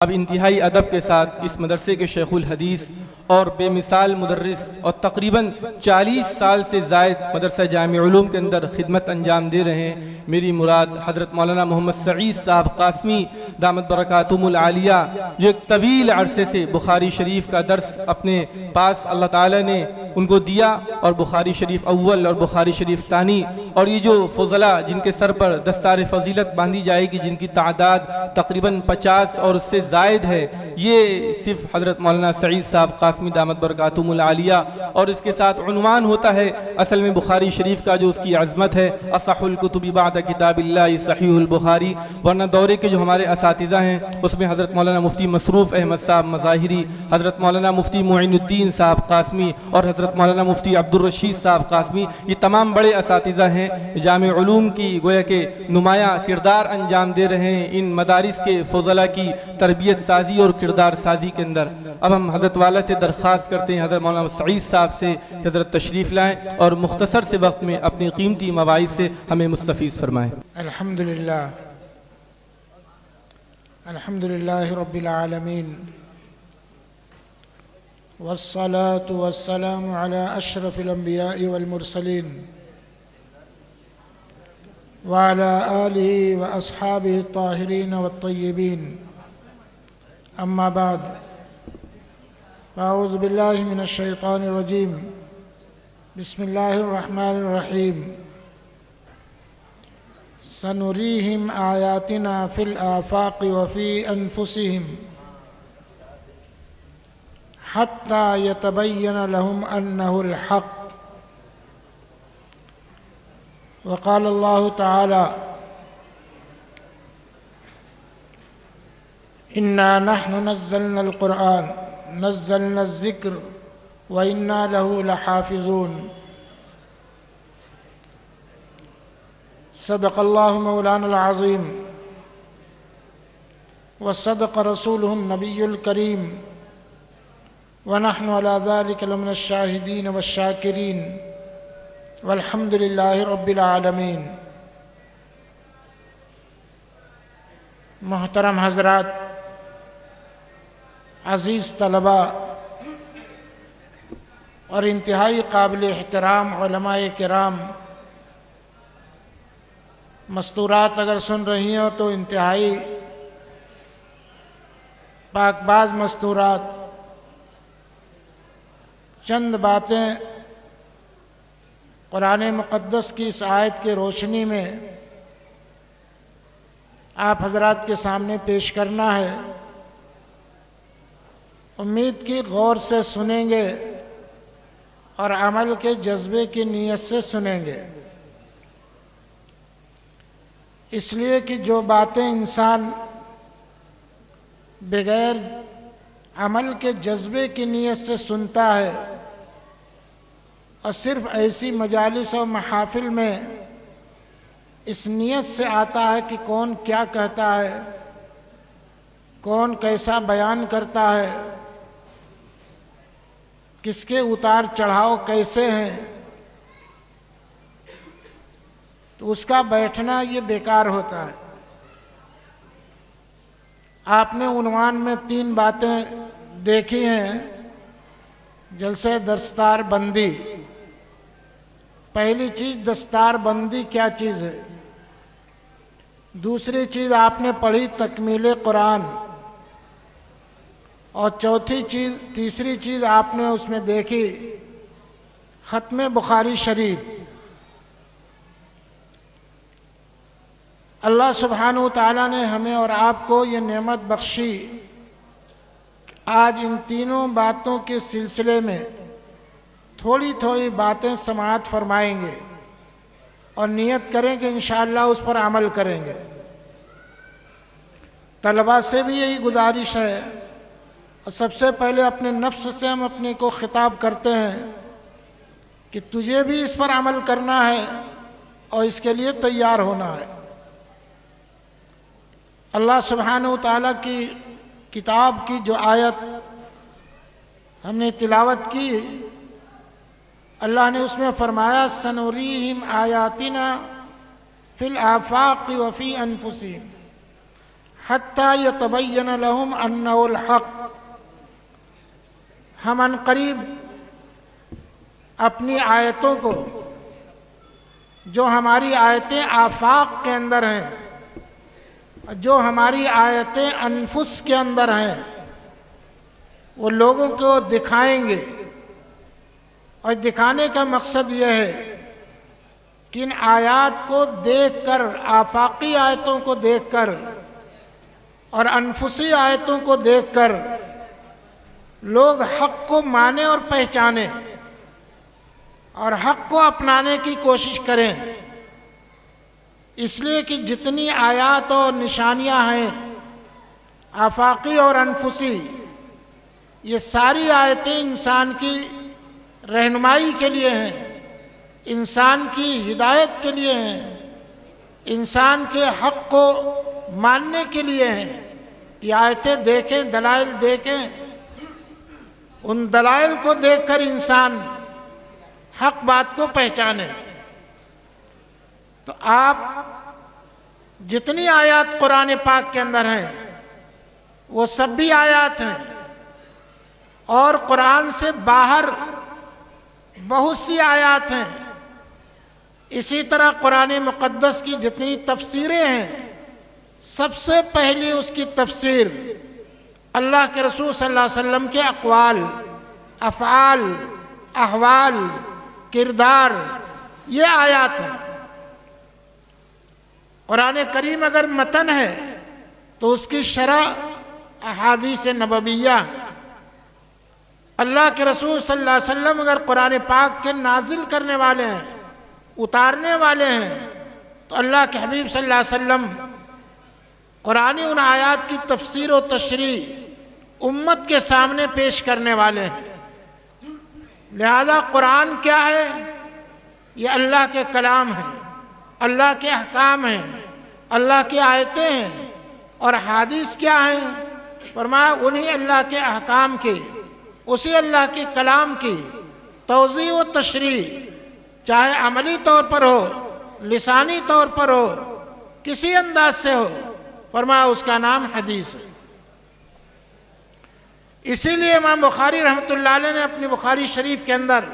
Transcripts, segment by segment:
اب انتہائی ادب کے ساتھ اس مدرسے کے شیخ الحدیث اور بے مثال مدرس اور تقریباً 40 سال سے زائد مدرسہ جامع علوم کے اندر خدمت انجام دے رہے ہیں میری مراد حضرت مولانا محمد سعید صاحب قاسمی دامت برکاتہم العالیہ، جو ایک طویل عرصے سے بخاری شریف کا درس اپنے پاس اللہ تعالیٰ نے ان کو دیا، اور بخاری شریف اول اور بخاری شریف ثانی، اور یہ جو فضلاء جن کے سر پر دستار فضیلت باندھی جائے گی، جن کی تعداد تقریباً 50 اور اس سے زائد ہے، یہ صرف حضرت مولانا سعید صاحب قاسمی دامت برکاتہم العالیہ، اور اس کے ساتھ عنوان ہوتا ہے اصل میں بخاری شریف کا جو اس کی عظمت ہے، اصح الکتب بعد کتاب اللہ صحیح البخاری، ورنہ دورے کے جو ہمارے اساتذہ ہیں اس میں حضرت مولانا مفتی مصروف احمد صاحب مظاہری، حضرت مولانا مفتی معین الدین صاحب قاسمی اور حضرت مولانا مفتی عبدالرشید صاحب قاسمی، یہ تمام بڑے اساتذہ ہیں جامع علوم کی گویا کہ نمایاں کردار انجام دے رہے ہیں ان مدارس کے فضلاء کی تربیت سازی اور کردار سازی کے اندر۔ اب ہم حضرت والا سے درخواست کرتے ہیں حضرت مولانا سعید صاحب سے کہ حضرت تشریف لائیں اور مختصر سے وقت میں اپنی قیمتی مواعظ سے ہمیں مستفیض فرمائیں۔ الحمدللہ رب العالمین والصلاة والسلام على اشرف الانبیاء والمرسلین وعلى آلہ واصحابہ الطاہرین والطیبین، اما بعد، اعوذ باللہ من الشیطان الرجیم، بسم اللہ الرحمن الرحیم، سنریہم آیاتنا فی الآفاق وفی انفسہم حتی یتبین لہم انہ الحق۔ وقال اللہ تعالی انا نحن نزلنا القرآن نزلنا الذکر وانا له لحافظون۔ صدق اللہ مولانا العظیم وصدق رسولہ النبی الکریم ونحن على ذلك لمن الشاہدین والشاکرین والحمد للہ رب العالمین۔ محترم حضرات، عزیز طلباء اور انتہائی قابل احترام علماء کرام، مستورات اگر سن رہی ہوں تو انتہائی پاک باز مستورات، چند باتیں قرآن مقدس کی اس آیت کی روشنی میں آپ حضرات کے سامنے پیش کرنا ہے۔ امید کی غور سے سنیں گے اور عمل کے جذبے کی نیت سے سنیں گے، اس لیے کہ جو باتیں انسان بغیر عمل کے جذبے کی نیت سے سنتا ہے اور صرف ایسی مجالس و محافل میں اس نیت سے آتا ہے کہ کون کیا کہتا ہے، کون کیسا بیان کرتا ہے، کس کے اتار چڑھاؤ کیسے ہیں، تو اس کا بیٹھنا یہ بیکار ہوتا ہے۔ آپ نے عنوان میں 3 باتیں دیکھی ہیں۔ جلسہ دستار بندی، پہلی چیز دستار بندی کیا چیز ہے، دوسری چیز آپ نے پڑھی تکمیل قرآن، اور تیسری چیز آپ نے اس میں دیکھی ختم بخاری شریف۔ اللہ سبحانہ وتعالیٰ نے ہمیں اور آپ کو یہ نعمت بخشی، آج ان تینوں باتوں کے سلسلے میں تھوڑی تھوڑی باتیں سماعت فرمائیں گے اور نیت کریں کہ انشاءاللہ اس پر عمل کریں گے۔ طلباء سے بھی یہی گزارش ہے، اور سب سے پہلے اپنے نفس سے ہم اپنے کو خطاب کرتے ہیں کہ تجھے بھی اس پر عمل کرنا ہے اور اس کے لیے تیار ہونا ہے۔ اللہ سبحانہ وتعالیٰ کی کتاب کی جو آیت ہم نے تلاوت کی، اللہ نے اس میں فرمایا سنریہم آیاتنا فی الآفاق وفی انفسہم حتی یتبین لہم انہ الحق۔ ہم ان قریب اپنی آیتوں کو، جو ہماری آیتیں آفاق کے اندر ہیں، جو ہماری آیتیں انفس کے اندر ہیں، وہ لوگوں کو دکھائیں گے۔ اور دکھانے کا مقصد یہ ہے کہ ان آیات کو دیکھ کر، آفاقی آیتوں کو دیکھ کر اور انفسی آیتوں کو دیکھ کر لوگ حق کو مانیں اور پہچانیں اور حق کو اپنانے کی کوشش کریں۔ اس لیے کہ جتنی آیات اور نشانیاں ہیں آفاقی اور انفسی، یہ ساری آیتیں انسان کی رہنمائی کے لیے ہیں، انسان کی ہدایت کے لیے ہیں، انسان کے حق کو ماننے کے لیے ہیں۔ یہ آیتیں دیکھیں، دلائل دیکھیں، ان دلائل کو دیکھ کر انسان حق بات کو پہچانے۔ تو آپ جتنی آیات قرآن پاک کے اندر ہیں وہ سب بھی آیات ہیں، اور قرآن سے باہر بہت سی آیات ہیں۔ اسی طرح قرآن مقدس کی جتنی تفسیریں ہیں، سب سے پہلی اس کی تفسیر اللہ کے رسول صلی اللہ علیہ وسلم کے اقوال، افعال، احوال، کردار، یہ آیات ہیں۔ قرآن کریم اگر متن ہے تو اس کی شرح احادیث نبویہ ہے۔ اللہ کے رسول صلی اللہ علیہ وسلم اگر قرآن پاک کے نازل کرنے والے ہیں، اتارنے والے ہیں، تو اللہ کے حبیب صلی اللہ علیہ وسلم قرآن ان آیات کی تفسیر و تشریح امت کے سامنے پیش کرنے والے ہیں۔ لہذا قرآن کیا ہے؟ یہ اللہ کے کلام ہیں، اللہ کے احکام ہیں، اللہ کی آیتیں ہیں۔ اور حدیث کیا ہیں؟ فرمایا انہی اللہ کے احکام کی، اسی اللہ کے کلام کی توضیح و تشریح، چاہے عملی طور پر ہو، لسانی طور پر ہو، کسی انداز سے ہو، فرمایا اس کا نام حدیث ہے۔ اسی لیے امام بخاری رحمۃ اللہ علیہ نے اپنی بخاری شریف کے اندر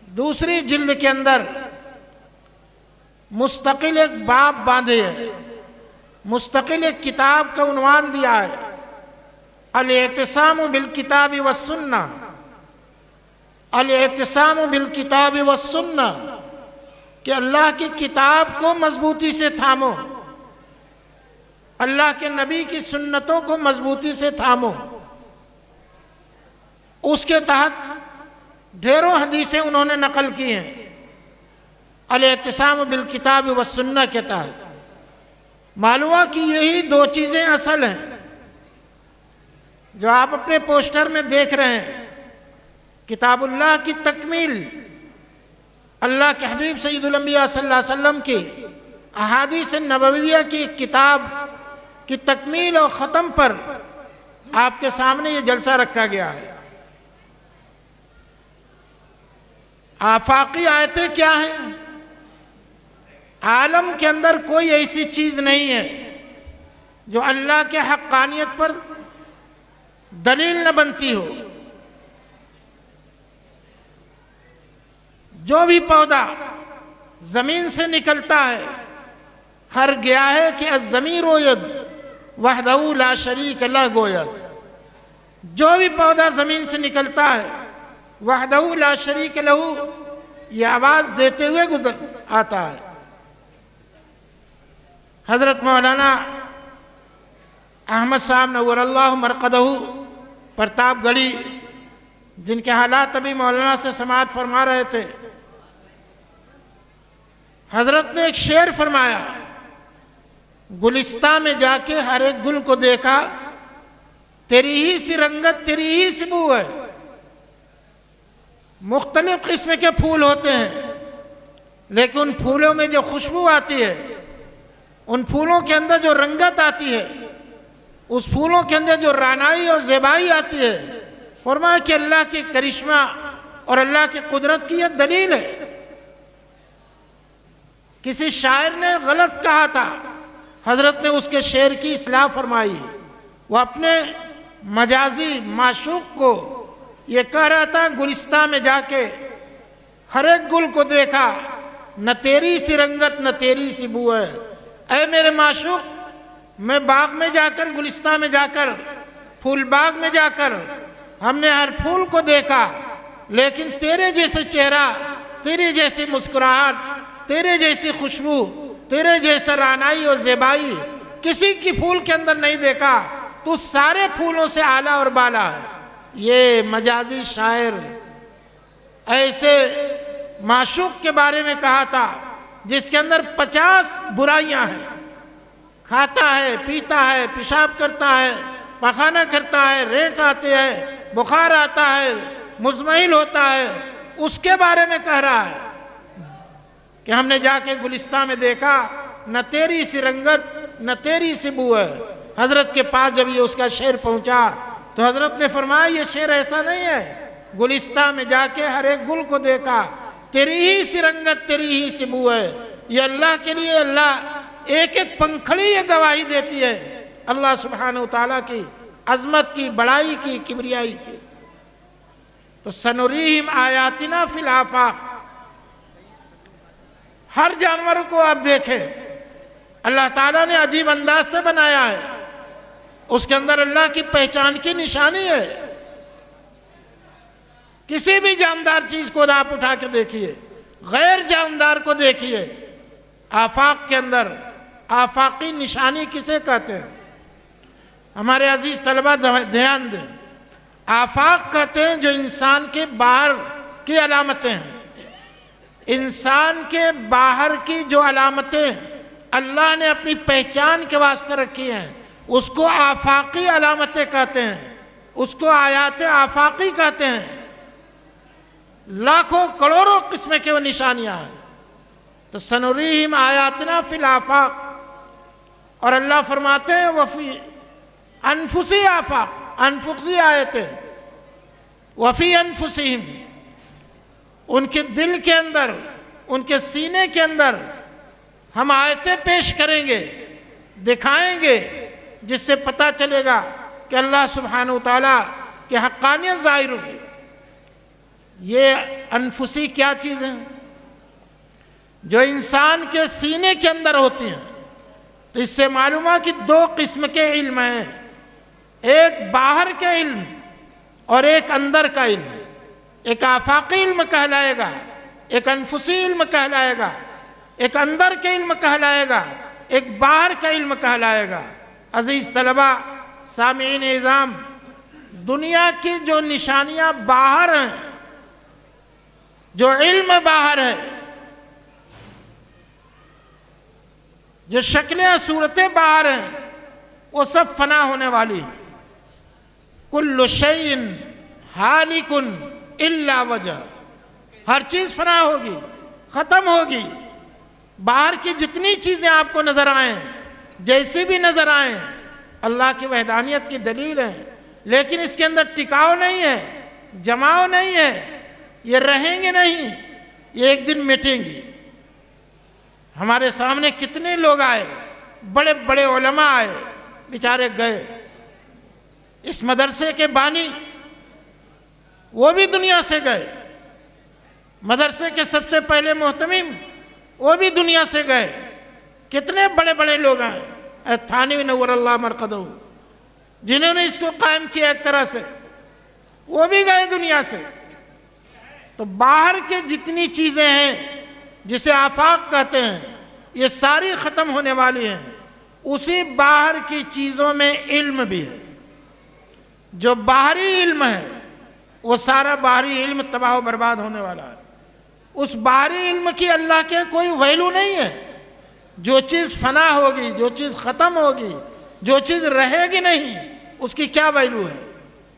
دوسری جلد کے اندر مستقل ایک باب باندھے ہے، مستقل ایک کتاب کا عنوان دیا ہے، الاعتصام بالکتاب والسنہ، الاعتصام بالکتاب والسنہ، کہ اللہ کی کتاب کو مضبوطی سے تھامو، اللہ کے نبی کی سنتوں کو مضبوطی سے تھامو۔ اس کے تحت ڈھیروں حدیثیں انہوں نے نقل کی ہیں، الاعتصام بالکتاب والسنہ کے تحت۔ معلوم کہ یہی دو چیزیں اصل ہیں جو آپ اپنے پوسٹر میں دیکھ رہے ہیں، کتاب اللہ کی تکمیل، اللہ کے حبیب سید الانبیاء صلی اللہ علیہ وسلم کی احادیث نبویہ کی کتاب کی تکمیل اور ختم پر آپ کے سامنے یہ جلسہ رکھا گیا ہے۔ آفاقی آیتیں کیا ہیں؟ عالم کے اندر کوئی ایسی چیز نہیں ہے جو اللہ کے حقانیت پر دلیل نہ بنتی ہو۔ جو بھی پودا زمین سے نکلتا ہے، ہر گیا ہے کہ الضمیر ید وحدہ لا شریک لہ گوید۔ جو بھی پودا زمین سے نکلتا ہے وحدہ لا شریک لہ، یہ آواز دیتے ہوئے گزر آتا ہے۔ حضرت مولانا احمد صاحب نور اللہ مرقدہ پرتاپ گڑھی، جن کے حالات ابھی مولانا سے سماعت فرما رہے تھے، حضرت نے ایک شعر فرمایا، گلستہ میں جا کے ہر ایک گل کو دیکھا، تیری ہی سی رنگت تیری ہی سی بو ہے۔ مختلف قسم کے پھول ہوتے ہیں، لیکن ان پھولوں میں جو خوشبو آتی ہے، ان پھولوں کے اندر جو رنگت آتی ہے، اس پھولوں کے اندر جو رعنائی اور زیبائی آتی ہے، فرمایا کہ اللہ کی کرشمہ اور اللہ کی قدرت کی یہ دلیل ہے۔ کسی شاعر نے غلط کہا تھا حضرت نے اس کے شعر کی اصلاح فرمائی. وہ اپنے مجازی معشوق کو یہ کہہ رہا تھا گلستان میں جا کے ہر ایک گل کو دیکھا، نہ تیری سی رنگت نہ تیری سی بو ہے. اے میرے معشوق، میں باغ میں جا کر، گلستان میں جا کر، پھول باغ میں جا کر ہم نے ہر پھول کو دیکھا، لیکن تیرے جیسے چہرہ، تیرے جیسی مسکراہٹ، تیرے جیسی خوشبو، تیرے جیسا رعنائی اور زیبائی کسی کی پھول کے اندر نہیں دیکھا. تو سارے پھولوں سے اعلیٰ اور بالا ہے. یہ مجازی شاعر ایسے معشوق کے بارے میں کہا تھا جس کے اندر 50 برائیاں ہیں. کھاتا ہے، پیتا ہے، پیشاب کرتا ہے، پخانہ کرتا ہے، رینٹ آتے ہیں، بخار آتا ہے، مزمحل ہوتا ہے. اس کے بارے میں کہہ رہا ہے کہ ہم نے جا کے گلستان میں دیکھا، نہ تیری سی رنگت نہ تیری سی بو ہے. حضرت کے پاس جب یہ اس کا شعر پہنچا تو حضرت نے فرمایا یہ شعر ایسا نہیں ہے. گلستان میں جا کے ہر ایک گل کو دیکھا، تیری ہی سی رنگت تیری ہی سی بو ہے. یہ اللہ کے لیے اللہ ایک ایک پنکھڑی یہ گواہی دیتی ہے اللہ سبحانہ وتعالیٰ کی عظمت کی، بڑائی کی، کبریائی کی. تو سنریہم آیاتنا فی الآفاق، ہر جانور کو آپ دیکھیں اللہ تعالیٰ نے عجیب انداز سے بنایا ہے. اس کے اندر اللہ کی پہچان کی نشانی ہے. کسی بھی جاندار چیز کو آپ اٹھا کے دیکھیے، غیر جاندار کو دیکھیے، آفاق کے اندر آفاقی نشانی کسے کہتے ہیں؟ ہمارے عزیز طلبہ دھیان دیں، آفاق کہتے ہیں جو انسان کے باہر کی علامتیں ہیں. انسان کے باہر کی جو علامتیں اللہ نے اپنی پہچان کے واسطے رکھی ہیں اس کو آفاقی علامتیں کہتے ہیں، اس کو آیات آفاقی کہتے ہیں. لاکھوں کروڑوں قسم کے وہ نشانیاں ہیں. تو سنریہم آیاتنا فی الآفاق، اور اللہ فرماتے ہیں وفی انفسی آفاق، انفسی آیتیں، وفی انفسہم، ان کے دل کے اندر، ان کے سینے کے اندر ہم آیتیں پیش کریں گے، دکھائیں گے، جس سے پتہ چلے گا کہ اللہ سبحانہ وتعالیٰ کی حقانیت ظاہر ہوگی. یہ انفسی کیا چیز ہیں؟ جو انسان کے سینے کے اندر ہوتی ہیں. تو اس سے معلوم ہے کہ 2 قسم کے علم ہیں، ایک باہر کے علم اور ایک اندر کا علم. ایک آفاقی علم کہلائے گا، ایک انفسی علم کہلائے گا، ایک اندر کے علم کہلائے گا، ایک باہر کا علم کہلائے گا. عزیز طلبہ، سامعین اعظام، دنیا کی جو نشانیاں باہر ہیں، جو علم باہر ہے، جو شکلیں صورتیں باہر ہیں، وہ سب فنا ہونے والی ہیں. کل شیء ہالک الا وجہ، ہر چیز فنا ہوگی، ختم ہوگی. باہر کی جتنی چیزیں آپ کو نظر آئیں، جیسی بھی نظر آئیں، اللہ کی وحدانیت کی دلیل ہیں، لیکن اس کے اندر ٹکاؤ نہیں ہے، جماؤ نہیں ہے. یہ رہیں گے نہیں، یہ ایک دن مٹیں گی. ہمارے سامنے کتنے لوگ آئے، بڑے بڑے علماء آئے، بیچارے گئے. اس مدرسے کے بانی وہ بھی دنیا سے گئے، مدرسے کے سب سے پہلے محتمم وہ بھی دنیا سے گئے. کتنے بڑے بڑے لوگ ہیں، تھانوی نور اللہ مرقدہ، جنہوں نے اس کو قائم کیا ایک طرح سے، وہ بھی گئے دنیا سے. تو باہر کے جتنی چیزیں ہیں جسے آفاق کہتے ہیں، یہ ساری ختم ہونے والی ہیں. اسی باہر کی چیزوں میں علم بھی ہے. جو باہری علم ہے وہ سارا باہری علم تباہ و برباد ہونے والا ہے. اس باہری علم کی اللہ کے کوئی ویلو نہیں ہے. جو چیز فنا ہوگی، جو چیز ختم ہوگی، جو چیز رہے گی نہیں، اس کی کیا ویلو ہے؟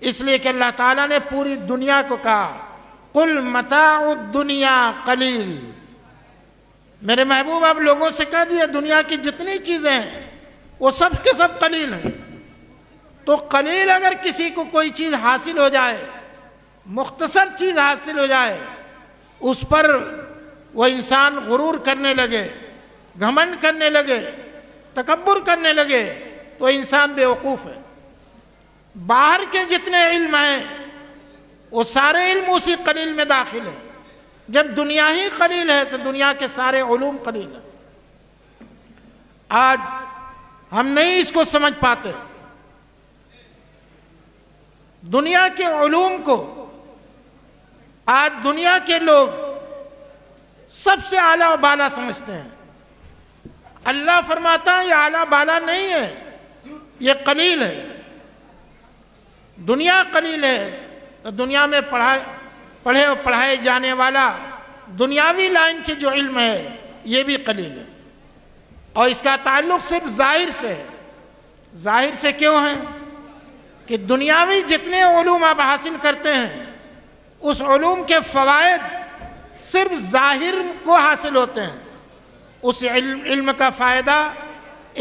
اس لیے کہ اللہ تعالیٰ نے پوری دنیا کو کہا قل متاع الدنیا قلیل. میرے محبوب آپ لوگوں سے کہہ دیا دنیا کی جتنی چیزیں ہیں وہ سب کے سب قلیل ہیں. تو قلیل اگر کسی کو کوئی چیز حاصل ہو جائے، مختصر چیز حاصل ہو جائے، اس پر وہ انسان غرور کرنے لگے، گھمنڈ کرنے لگے، تکبر کرنے لگے تو انسان بیوقوف ہے۔ باہر کے جتنے علم ہیں وہ سارے علم اسی قلیل میں داخل ہیں۔ جب دنیا ہی قلیل ہے تو دنیا کے سارے علوم قلیل ہیں۔ آج ہم نہیں اس کو سمجھ پاتے۔ دنیا کے علوم کو آج دنیا کے لوگ سب سے اعلیٰ و بالا سمجھتے ہیں۔ اللہ فرماتا ہے یہ اعلیٰ بالا نہیں ہے، یہ قلیل ہے۔ دنیا قلیل ہے تو دنیا میں پڑھے اور پڑھائے جانے والا دنیاوی لائن کے جو علم ہے یہ بھی قلیل ہے، اور اس کا تعلق صرف ظاہر سے ہے۔ ظاہر سے کیوں ہے؟ کہ دنیاوی جتنے علوم آپ حاصل کرتے ہیں اس علوم کے فوائد صرف ظاہر کو حاصل ہوتے ہیں۔ اس علم کا فائدہ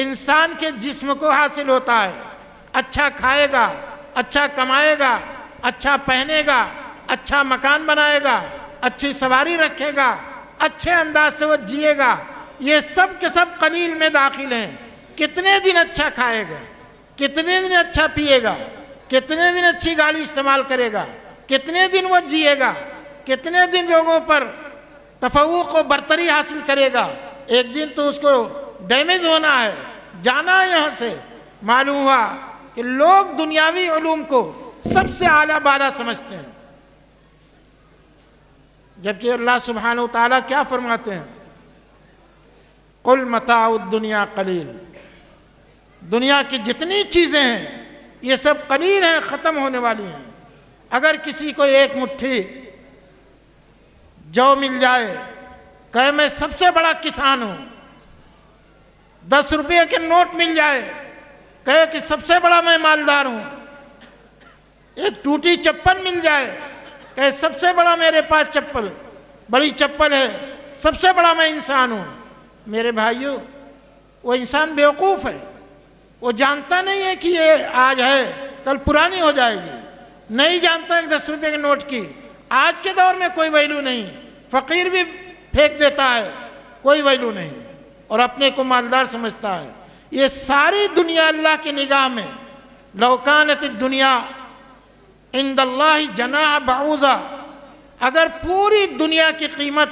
انسان کے جسم کو حاصل ہوتا ہے۔ اچھا کھائے گا، اچھا کمائے گا، اچھا پہنے گا، اچھا مکان بنائے گا، اچھی سواری رکھے گا، اچھے انداز سے وہ جیے گا۔ یہ سب کے سب قلیل میں داخل ہیں۔ کتنے دن اچھا کھائے گا، کتنے دن اچھا پیے گا، کتنے دن اچھی گاڑی استعمال کرے گا، کتنے دن وہ جیے گا، کتنے دن لوگوں پر تفوق و برتری حاصل کرے گا۔ ایک دن تو اس کو ڈیمیج ہونا ہے، جانا ہے یہاں سے۔ معلوم ہوا کہ لوگ دنیاوی علوم کو سب سے اعلیٰ بالا سمجھتے ہیں، جبکہ اللہ سبحانہ وتعالیٰ کیا فرماتے ہیں؟ قُلْ مَتَاعُ الدُّنْيَا قَلِيلٌ۔ دنیا کی جتنی چیزیں ہیں یہ سب قلیل ہیں، ختم ہونے والی ہیں۔ اگر کسی کو ایک مٹھی جو مل جائے، کہے میں سب سے بڑا کسان ہوں، 10 روپے کے نوٹ مل جائے، کہے کہ سب سے بڑا میں مالدار ہوں، ایک ٹوٹی چپل مل جائے، کہے سب سے بڑا میرے پاس چپل، بڑی چپل ہے، سب سے بڑا میں انسان ہوں۔ میرے بھائیو، وہ انسان بیوقوف ہے۔ وہ جانتا نہیں ہے کہ یہ آج ہے کل پرانی ہو جائے گی، نہیں جانتا ہے 10 روپے کے نوٹ کی آج کے دور میں کوئی ویلو نہیں، فقیر بھی پھینک دیتا ہے، کوئی ویلو نہیں، اور اپنے کو مالدار سمجھتا ہے۔ یہ ساری دنیا اللہ کی نگاہ میں لو کانت الدنیا عند اللہ جناح بعوضہ، اگر پوری دنیا کی قیمت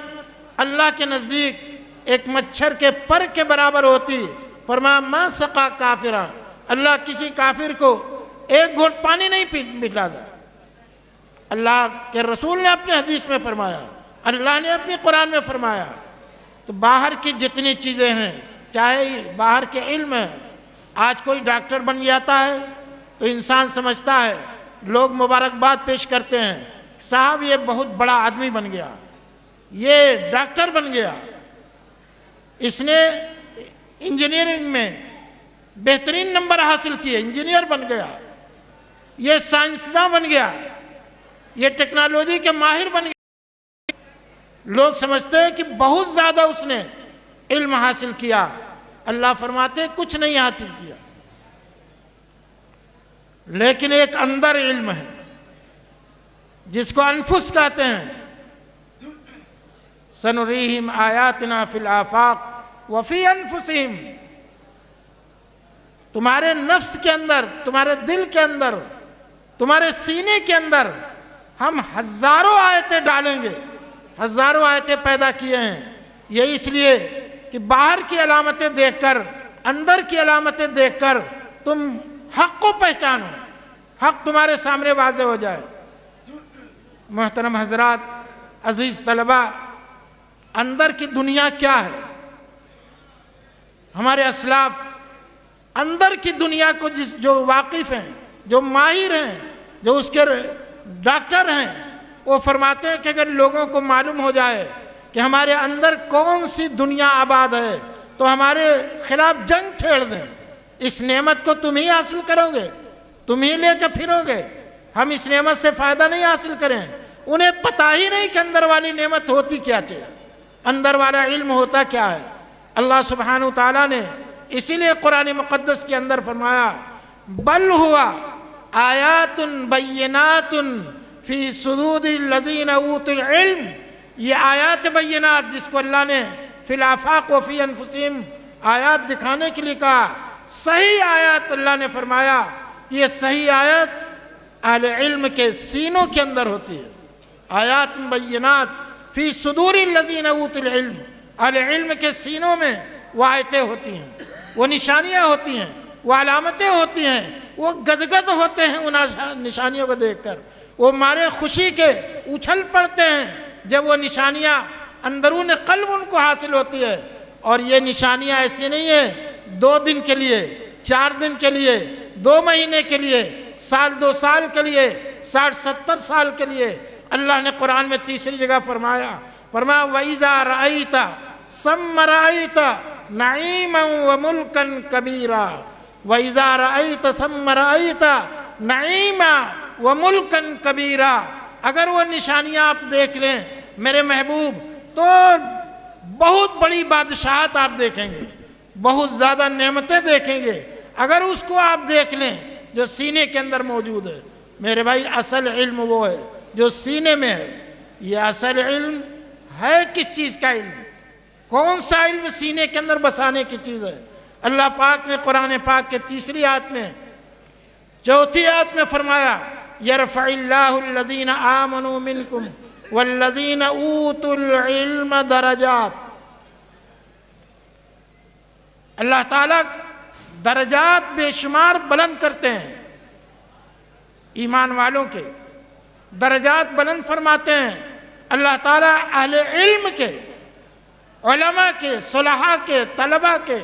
اللہ کے نزدیک ایک مچھر کے پر کے برابر ہوتی، فرمایا ما سقا کافرا، اللہ کسی کافر کو ایک گھونٹ پانی نہیں پلاتا۔ اللہ کے رسول نے اپنے حدیث میں فرمایا، اللہ نے اپنی قرآن میں فرمایا۔ تو باہر کی جتنی چیزیں ہیں، چاہے باہر کے علم ہے، آج کوئی ڈاکٹر بن جاتا ہے تو انسان سمجھتا ہے، لوگ مبارکباد پیش کرتے ہیں، صاحب یہ بہت بڑا آدمی بن گیا، یہ ڈاکٹر بن گیا، اس نے انجینئرنگ میں بہترین نمبر حاصل کیے، انجینئر بن گیا، یہ سائنسداں بن گیا، یہ ٹیکنالوجی کے ماہر بن گیا۔ لوگ سمجھتے ہیں کہ بہت زیادہ اس نے علم حاصل کیا۔ اللہ فرماتے کچھ نہیں حاصل کیا، لیکن ایک اندر علم ہے جس کو انفس کہتے ہیں۔ سنریہم آیاتنا فی الآفاق وفی انفسہم، تمہارے نفس کے اندر، تمہارے دل کے اندر، تمہارے سینے کے اندر ہم ہزاروں آیتیں ڈالیں گے، ہزاروں آیتیں پیدا کیے ہیں۔ یہ اس لیے کہ باہر کی علامتیں دیکھ کر، اندر کی علامتیں دیکھ کر تم حق کو پہچانو، حق تمہارے سامنے واضح ہو جائے۔ محترم حضرات، عزیز طلبہ، اندر کی دنیا کیا ہے؟ ہمارے اسلاف اندر کی دنیا کو جو واقف ہیں، جو ماہر ہیں، جو اس کے ڈاکٹر ہیں، وہ فرماتے ہیں کہ اگر لوگوں کو معلوم ہو جائے کہ ہمارے اندر کون سی دنیا آباد ہے تو ہمارے خلاف جنگ چھیڑ دیں۔ اس نعمت کو تم ہی حاصل کرو گے، تم ہی لے کے پھرو گے، ہم اس نعمت سے فائدہ نہیں حاصل کریں۔ انہیں پتہ ہی نہیں کہ اندر والی نعمت ہوتی کیا چاہیے، اندر والا علم ہوتا کیا ہے۔ اللہ سبحانہ وتعالیٰ نے اسی لیے قرآن مقدس کے اندر فرمایا بل ہوا آیات بینات فی صدور الذین اوتوا العلم، یہ آیات بینات جس کو اللہ نے فی الآفاق و فی انفسہم آیات دکھانے کے لیے کہا، صحیح آیات اللہ نے فرمایا یہ صحیح آیت اہل علم کے سینوں کے اندر ہوتی ہے۔ آیات مبینات فی صدور الذین اوتوا العلم، اہل علم کے سینوں میں وہ آیتیں ہوتی ہیں، وہ نشانیاں ہوتی ہیں، وہ علامتیں ہوتی ہیں، وہ گدگد ہوتے ہیں ان نشانیوں کو دیکھ کر، وہ مارے خوشی کے اچھل پڑتے ہیں جب وہ نشانیاں اندرون قلب ان کو حاصل ہوتی ہے۔ اور یہ نشانیاں ایسی نہیں ہیں 2 دن کے لیے، 4 دن کے لیے، 2 مہینے کے لیے، سال 2 سال کے لیے، 60-70 سال کے لیے۔ اللہ نے قرآن میں تیسری جگہ فرمایا وَإِذَا رَأَيْتَ ثَمَّ رَأَيْتَ نَعِيمًا وَمُلْكًا كَبِيرًا، وَإِذَا رَأَيْتَ ثَمَّ رَأَيْتَ نَعِيمًا وَمُلْكًا كَبِيرًا۔ اگر وہ نشانیاں آپ دیکھ لیں میرے محبوب تو بہت بڑی بادشاہت آپ دیکھیں گے، بہت زیادہ نعمتیں دیکھیں گے اگر اس کو آپ دیکھ لیں جو سینے کے اندر موجود ہے۔ میرے بھائی اصل علم وہ ہے جو سینے میں ہے۔ یہ اصل علم ہے کس چیز کا علم؟ کون سا علم سینے کے اندر بسانے کی چیز ہے؟ اللہ پاک نے قرآن پاک کے تیسری آیت میں، چوتھی آیت میں فرمایا یرفع اللہ الذین آمنوا منکم والذین اوتوا العلم درجات۔ اللہ تعالیٰ درجات بے شمار بلند کرتے ہیں، ایمان والوں کے درجات بلند فرماتے ہیں اللہ تعالیٰ، اہل علم کے، علماء کے، صلحاء کے، طلباء کے،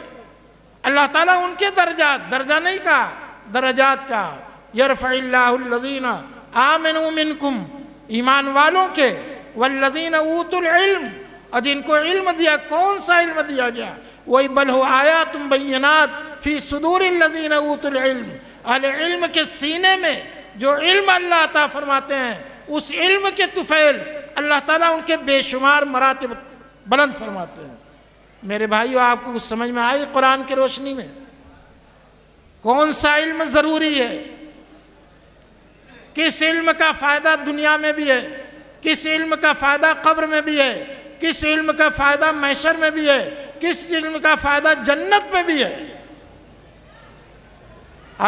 اللہ تعالیٰ ان کے درجات، درجہ نہیں کہا درجات کا، یرفع اللہ الذین آمنوا منکم، ایمان والوں کے، والذین اوتوا العلم، اور جن کو علم دیا، کون سا علم دیا گیا؟ وہی بل ہو آیات بینات فی صدور الذین اوتوا العلم، اہل علم کے سینے میں جو علم اللہ عطا فرماتے ہیں اس علم کے طفیل اللہ تعالیٰ ان کے بے شمار مراتب بلند فرماتے ہیں۔ میرے بھائیو، آپ کو کچھ سمجھ میں آئی قرآن کی روشنی میں؟ کون سا علم ضروری ہے؟ کس علم کا فائدہ دنیا میں بھی ہے، کس علم کا فائدہ قبر میں بھی ہے، کس علم کا فائدہ محشر میں بھی ہے، کس علم کا فائدہ جنت میں بھی ہے؟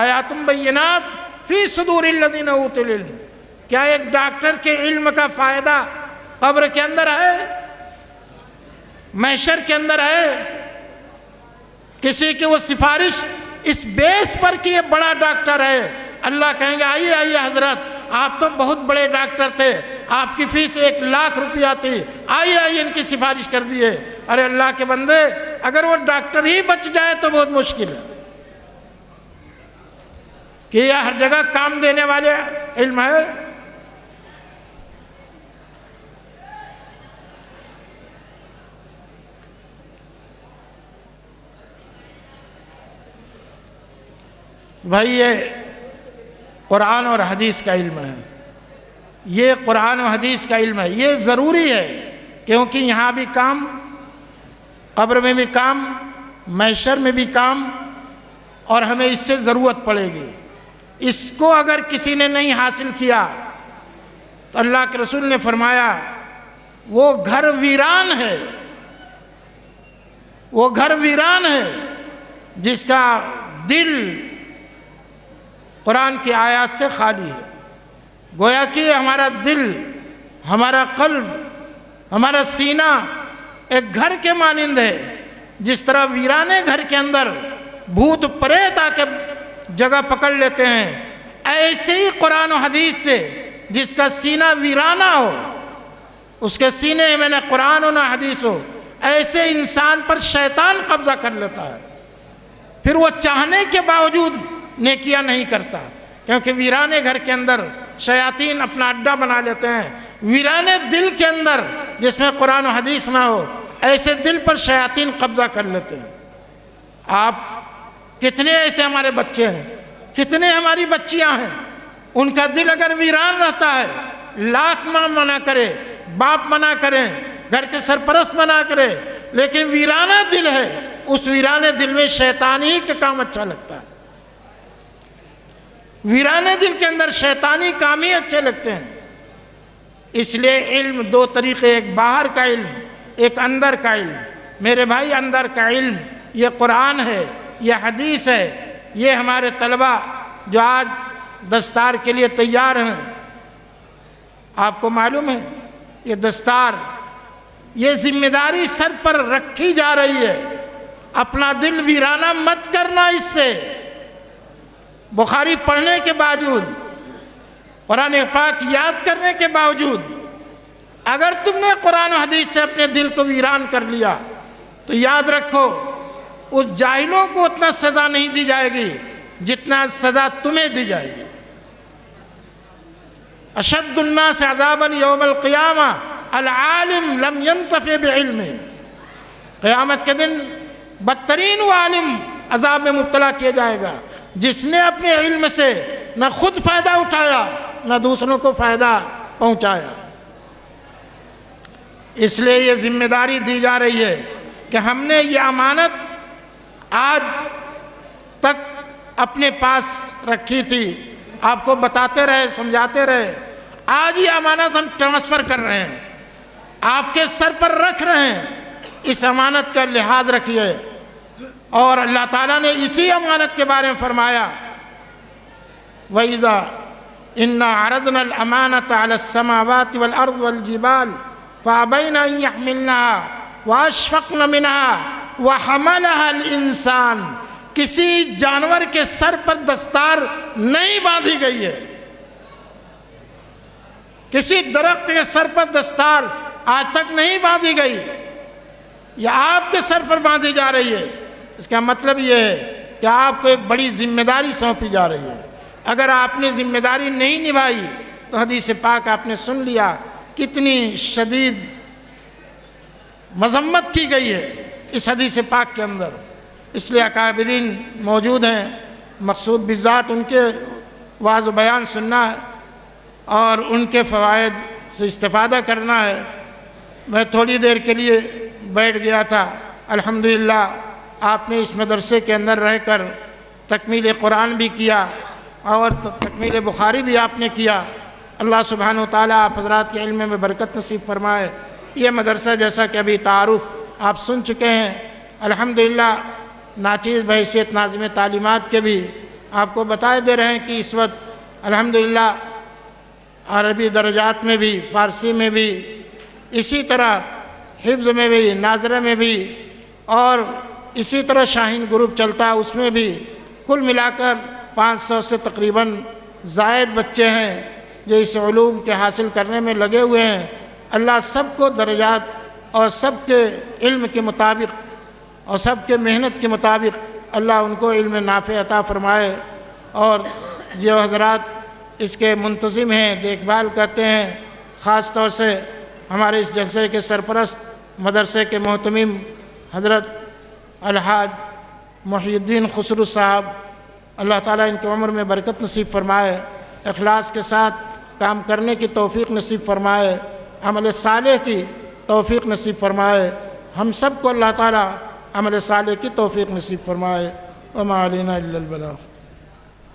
آیات بینات فی صدور الذین اوتوا العلم۔ کیا ایک ڈاکٹر کے علم کا فائدہ قبر کے اندر ہے، محشر کے اندر ہے؟ کسی کی وہ سفارش اس بیس پر کہ یہ بڑا ڈاکٹر ہے، اللہ کہیں گے آئیے آئیے حضرت، آپ تو بہت بڑے ڈاکٹر تھے، آپ کی فیس 1 لاکھ روپیہ تھی، آئیے آئیے ان کی سفارش کر دیے۔ ارے اللہ کے بندے، اگر وہ ڈاکٹر ہی بچ جائے تو بہت مشکل ہے کہ یہ ہر جگہ کام دینے والے علم ہے۔ بھائی یہ قرآن اور حدیث کا علم ہے، یہ قرآن و حدیث کا علم ہے، یہ ضروری ہے کیونکہ یہاں بھی کام، قبر میں بھی کام، محشر میں بھی کام، اور ہمیں اس سے ضرورت پڑے گی۔ اس کو اگر کسی نے نہیں حاصل کیا تو اللہ کے رسول نے فرمایا وہ گھر ویران ہے، وہ گھر ویران ہے جس کا دل قرآن کی آیات سے خالی ہے۔ گویا کہ ہمارا دل، ہمارا قلب، ہمارا سینہ ایک گھر کے مانند ہے۔ جس طرح ویرانے گھر کے اندر بھوت پریت آ کے جگہ پکڑ لیتے ہیں، ایسے ہی قرآن و حدیث سے جس کا سینہ ویرانہ ہو، اس کے سینے میں نہ قرآن و نہ حدیث ہو، ایسے انسان پر شیطان قبضہ کر لیتا ہے، پھر وہ چاہنے کے باوجود نیکیاں نہیں کرتا، کیونکہ ویرانے گھر کے اندر شیاطین اپنا اڈا بنا لیتے ہیں۔ ویرانے دل کے اندر جس میں قرآن و حدیث نہ ہو، ایسے دل پر شیاطین قبضہ کر لیتے ہیں۔ آپ کتنے ایسے ہمارے بچے ہیں، کتنے ہماری بچیاں ہیں، ان کا دل اگر ویران رہتا ہے، لاکھ ماں منع کرے، باپ منع کریں، گھر کے سرپرست منع کرے، لیکن ویرانہ دل ہے، اس ویرانے دل میں شیطانی کے کام اچھا لگتا ہے۔ ویرانے دل کے اندر شیطانی کام ہی اچھے لگتے ہیں۔ اس لیے علم 2 طریقے، ایک باہر کا علم، ایک اندر کا علم۔ میرے بھائی، اندر کا علم یہ قرآن ہے، یہ حدیث ہے، یہ ہمارے طلبہ جو آج دستار کے لیے تیار ہیں، آپ کو معلوم ہے یہ دستار، یہ ذمہ داری سر پر رکھی جا رہی ہے، اپنا دل ویرانہ مت کرنا اس سے۔ بخاری پڑھنے کے باوجود، قرآن پاک یاد کرنے کے باوجود، اگر تم نے قرآن و حدیث سے اپنے دل کو ویران کر لیا تو یاد رکھو اس جاہلوں کو اتنا سزا نہیں دی جائے گی جتنا سزا تمہیں دی جائے گی۔ اشد الناس عذابا یوم القیامہ العالم لم ينتفع بعلمه، قیامت کے دن بدترین وہ عالم عذاب میں مبتلا کیا جائے گا جس نے اپنے علم سے نہ خود فائدہ اٹھایا نہ دوسروں کو فائدہ پہنچایا۔ اس لیے یہ ذمہ داری دی جا رہی ہے کہ ہم نے یہ امانت آج تک اپنے پاس رکھی تھی، آپ کو بتاتے رہے، سمجھاتے رہے، آج یہ امانت ہم ٹرانسفر کر رہے ہیں، آپ کے سر پر رکھ رہے ہیں، اس امانت کا لحاظ رکھیے۔ اور اللہ تعالیٰ نے اسی امانت کے بارے میں فرمایا وَإِذَا إِنَّا عَرَضْنَا الْأَمَانَةَ عَلَى السَّمَاوَاتِ وَالْأَرْضِ وَالْجِبَالِ فَأَبَيْنَ أَن يَحْمِلْنَهَا وَأَشْفَقْنَ مِنْهَا وَحَمَلَهَا الْإِنسَانُ، کسی جانور کے سر پر دستار نہیں باندھی گئی ہے، کسی درخت کے سر پر دستار آج تک نہیں باندھی گئی، یہ آپ کے سر پر باندھی جا رہی ہے۔ اس کا مطلب یہ ہے کہ آپ کو ایک بڑی ذمہ داری سونپی جا رہی ہے۔ اگر آپ نے ذمہ داری نہیں نبھائی تو حدیث پاک آپ نے سن لیا کتنی شدید مذمت کی گئی ہے اس حدیث پاک کے اندر۔ اس لیے اکابرین موجود ہیں، مقصود بذات ان کے واعظ و بیان سننا ہے اور ان کے فوائد سے استفادہ کرنا ہے۔ میں تھوڑی دیر کے لیے بیٹھ گیا تھا، الحمدللہ آپ نے اس مدرسے کے اندر رہ کر تکمیل قرآن بھی کیا اور تکمیل بخاری بھی آپ نے کیا۔ اللہ سبحانہ وتعالیٰ آپ حضرات کے علم میں برکت نصیب فرمائے۔ یہ مدرسہ جیسا کہ ابھی تعارف آپ سن چکے ہیں، الحمدللہ ناچیز بحیثیت ناظم تعلیمات کے بھی آپ کو بتائے دے رہے ہیں کہ اس وقت الحمدللہ عربی درجات میں بھی، فارسی میں بھی، اسی طرح حفظ میں بھی، ناظرہ میں بھی، اور اسی طرح شاہین گروپ چلتا ہے اس میں بھی، کل ملا کر 500 سے تقریباً زائد بچے ہیں جو اس علوم کے حاصل کرنے میں لگے ہوئے ہیں۔ اللہ سب کو درجات اور سب کے علم کے مطابق اور سب کے محنت کے مطابق اللہ ان کو علم نافع عطا فرمائے۔ اور جو حضرات اس کے منتظم ہیں، دیکھ بھال کرتے ہیں، خاص طور سے ہمارے اس جلسے کے سرپرست مدرسے کے محتمم حضرت الحاج محی الدین خسرو صاحب، اللہ تعالیٰ ان کی عمر میں برکت نصیب فرمائے، اخلاص کے ساتھ کام کرنے کی توفیق نصیب فرمائے، عمل صالح کی توفیق نصیب فرمائے، ہم سب کو اللہ تعالیٰ عمل صالح کی توفیق نصیب فرمائے۔ وما علینا الا البلاغ۔